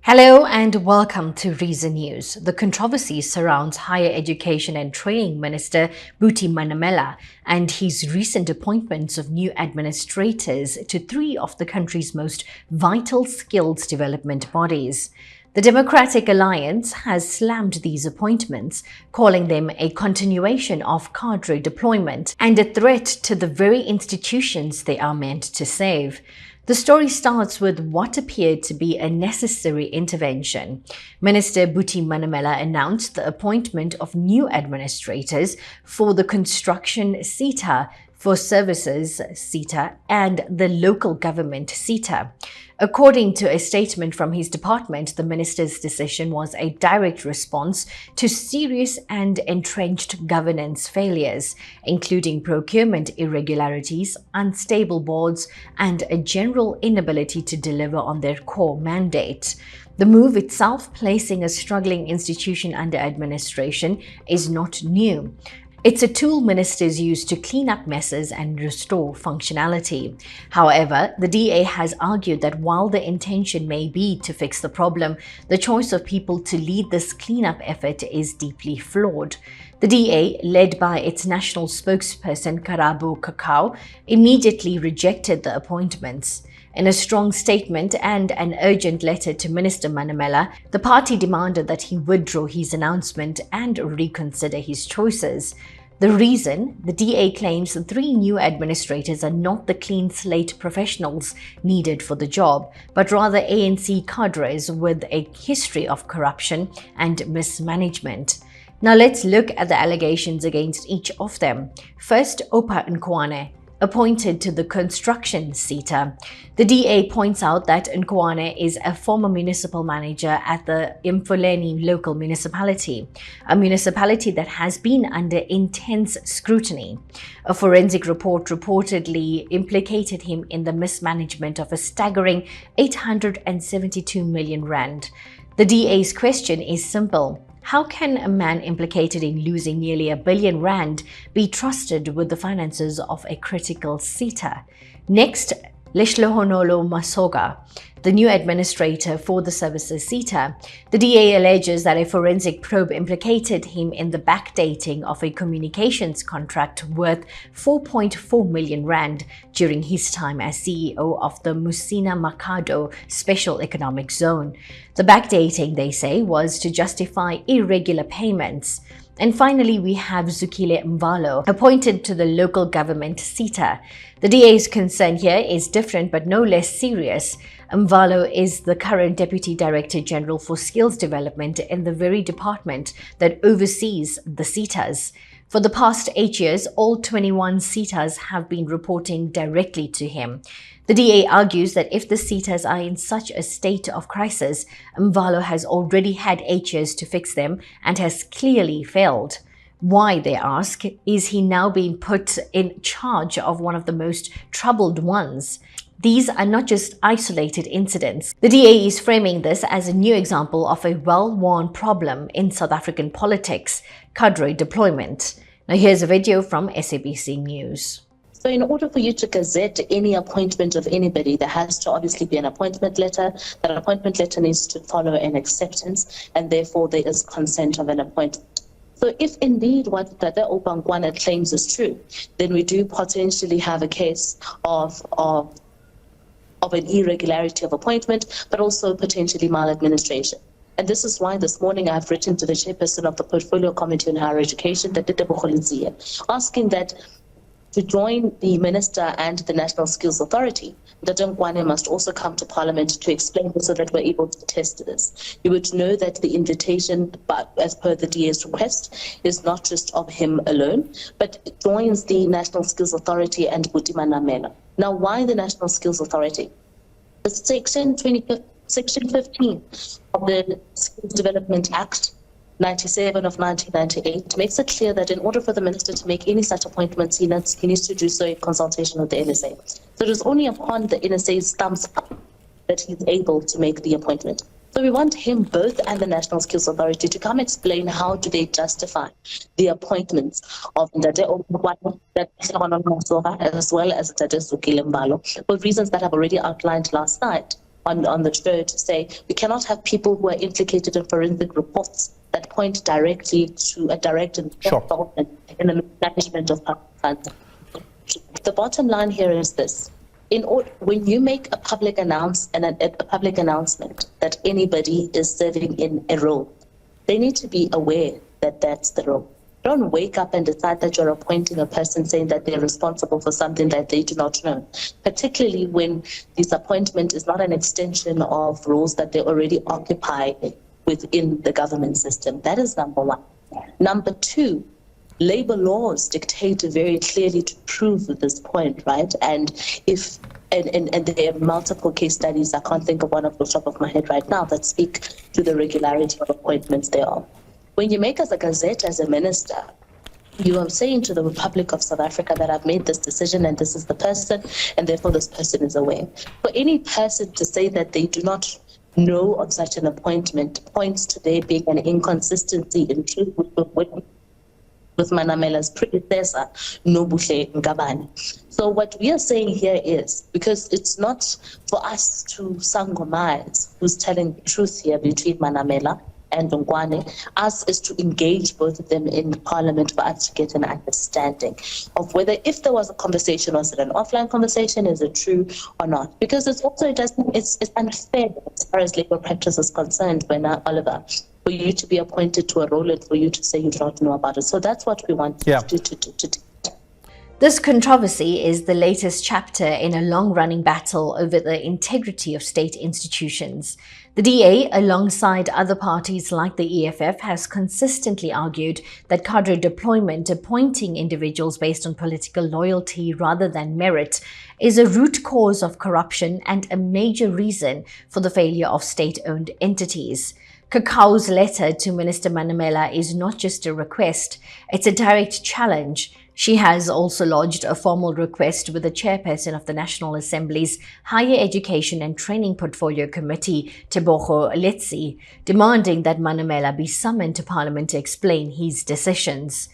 Hello and welcome to Reason News. The controversy surrounds Higher Education and Training Minister Buti Manamela and his recent appointments of new administrators to three of the country's most vital skills development bodies. The Democratic Alliance has slammed these appointments, calling them a continuation of cadre deployment and a threat to the very institutions they are meant to save. The story starts with what appeared to be a necessary intervention. Minister Buti Manamela announced the appointment of new administrators for the construction SETA, for services SETA, and the local government SETA. According to a statement from his department, the minister's decision was a direct response to serious and entrenched governance failures, including procurement irregularities, unstable boards, and a general inability to deliver on their core mandate. The move itself, placing a struggling institution under administration, is not new. It's a tool ministers use to clean up messes and restore functionality. However, the DA has argued that while the intention may be to fix the problem, the choice of people to lead this cleanup effort is deeply flawed. The DA, led by its national spokesperson Karabu Kakao, immediately rejected the appointments. In a strong statement and an urgent letter to Minister Manamela, the party demanded that he withdraw his announcement and reconsider his choices. The reason? The DA claims the three new administrators are not the clean slate professionals needed for the job, but rather ANC cadres with a history of corruption and mismanagement. Now let's look at the allegations against each of them. First, Opa Nkwane, appointed to the construction SETA. The DA points out that Nkwane is a former municipal manager at the Mfuleni local municipality, a municipality that has been under intense scrutiny. A forensic report reportedly implicated him in the mismanagement of a staggering 872 million rand. The DA's question is simple. How can a man implicated in losing nearly R1 billion be trusted with the finances of a critical SETA? Next, Leshlohonolo Masoga, the new administrator for the services SETA. The DA alleges that a forensic probe implicated him in the backdating of a communications contract worth 4.4 million rand during his time as CEO of the Musina-Makhado Special Economic Zone. The backdating, they say, was to justify irregular payments. And finally, we have Zukile Mvalo, appointed to the local government SETA. The DA's concern here is different but no less serious. Mvalo is the current Deputy Director General for Skills Development in the very department that oversees the SETAs. For the past 8 years, all 21 SETAs have been reporting directly to him. The DA argues that if the SETAs are in such a state of crisis, Mvalo has already had 8 years to fix them and has clearly failed. Why, they ask, is he now being put in charge of one of the most troubled ones? These are not just isolated incidents. The DA is framing this as a new example of a well-worn problem in South African politics, cadre deployment. Now here's a video from SABC News. So in order for you to gazette any appointment of anybody, there has to obviously be an appointment letter. That appointment letter needs to follow an acceptance, and therefore there is consent of an appointment. So if indeed what Tate Opa Nkwane claims is true, then we do potentially have a case of an irregularity of appointment, but also potentially maladministration. And this is why this morning I've written to the chairperson of the Portfolio Committee on Higher Education, asking that to join the Minister and the National Skills Authority, Tate Nkwane must also come to Parliament to explain this so that we're able to test this. You would know that the invitation, but as per the DA's request, is not just of him alone, but it joins the National Skills Authority and Buti Manamela. Now, why the National Skills Authority? The Section 15 of the Skills Development Act 97 of 1998 makes it clear that in order for the minister to make any such appointments, he needs to do so in consultation with the NSA. So it is only upon the NSA's thumbs up that he's able to make the appointment. So we want him both and the National Skills Authority to come explain how do they justify the appointments of Ndate Opa as well as Tate Zukile Mvalo for reasons that I've already outlined last night. on the show to say we cannot have people who are implicated in forensic reports that point directly to a direct involvement in the management of public funds. The bottom line here is this. When you make a public announcement that anybody is serving in a role, they need to be aware that that's the role. Don't wake up and decide that you're appointing a person saying that they're responsible for something that they do not know, particularly when this appointment is not an extension of roles that they already occupy within the government system. That is number one. Number two, labor laws dictate very clearly to prove this point, right? And there are multiple case studies, I can't think of one off the top of my head right now, that speak to the regularity of appointments thereof. When you make us a gazette as a minister, you are saying to the Republic of South Africa that I've made this decision and this is the person, and therefore this person is aware. For any person to say that they do not know of such an appointment points to there being an inconsistency in truth with Manamela's predecessor, Nobuhle Ngabane. So what we are saying here is, because it's not for us to sangomize who's telling the truth here between Manamela and Ngwane, us is to engage both of them in Parliament for us to get an understanding of whether, if there was a conversation, was it an offline conversation, is it true or not? Because it's unfair as far as legal practice is concerned, when Oliver, for you to be appointed to a role and for you to say you don't know about it. So that's what we want to do. This controversy is the latest chapter in a long-running battle over the integrity of state institutions. The DA, alongside other parties like the EFF, has consistently argued that cadre deployment, appointing individuals based on political loyalty rather than merit, is a root cause of corruption and a major reason for the failure of state-owned entities. Cacau's letter to Minister Manamela is not just a request, it's a direct challenge. She has also lodged a formal request with the chairperson of the National Assembly's Higher Education and Training Portfolio Committee, Tebogo Letsi, demanding that Manamela be summoned to Parliament to explain his decisions.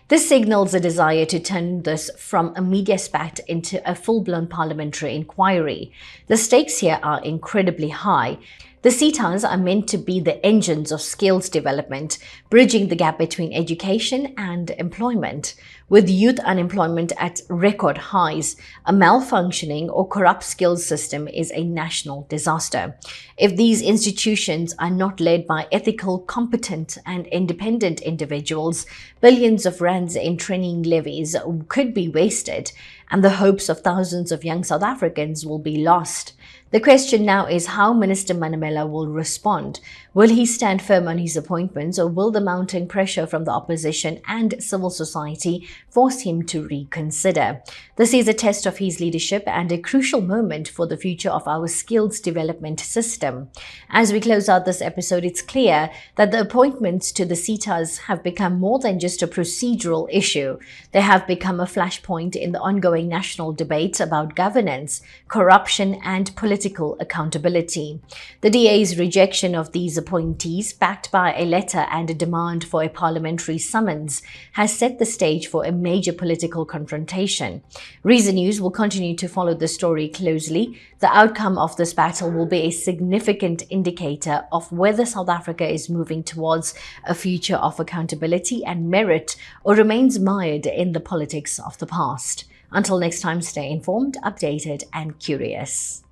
This signals a desire to turn this from a media spat into a full-blown parliamentary inquiry. The stakes here are incredibly high. The SETAs are meant to be the engines of skills development, bridging the gap between education and employment. With youth unemployment at record highs, a malfunctioning or corrupt skills system is a national disaster. If these institutions are not led by ethical, competent and independent individuals, billions of rands in training levies could be wasted, and the hopes of thousands of young South Africans will be lost. The question now is how Minister Manamela will respond. Will he stand firm on his appointments, or will the mounting pressure from the opposition and civil society force him to reconsider? This is a test of his leadership and a crucial moment for the future of our skills development system. As we close out this episode, it's clear that the appointments to the SETAs have become more than just a procedural issue. They have become a flashpoint in the ongoing national debate about governance, corruption and political accountability. The DA's rejection of these appointees, backed by a letter and a demand for a parliamentary summons, has set the stage for a major political confrontation. Reason News will continue to follow the story closely. The outcome of this battle will be a significant indicator of whether South Africa is moving towards a future of accountability and merit, or remains mired in the politics of the past. Until next time, stay informed, updated and curious.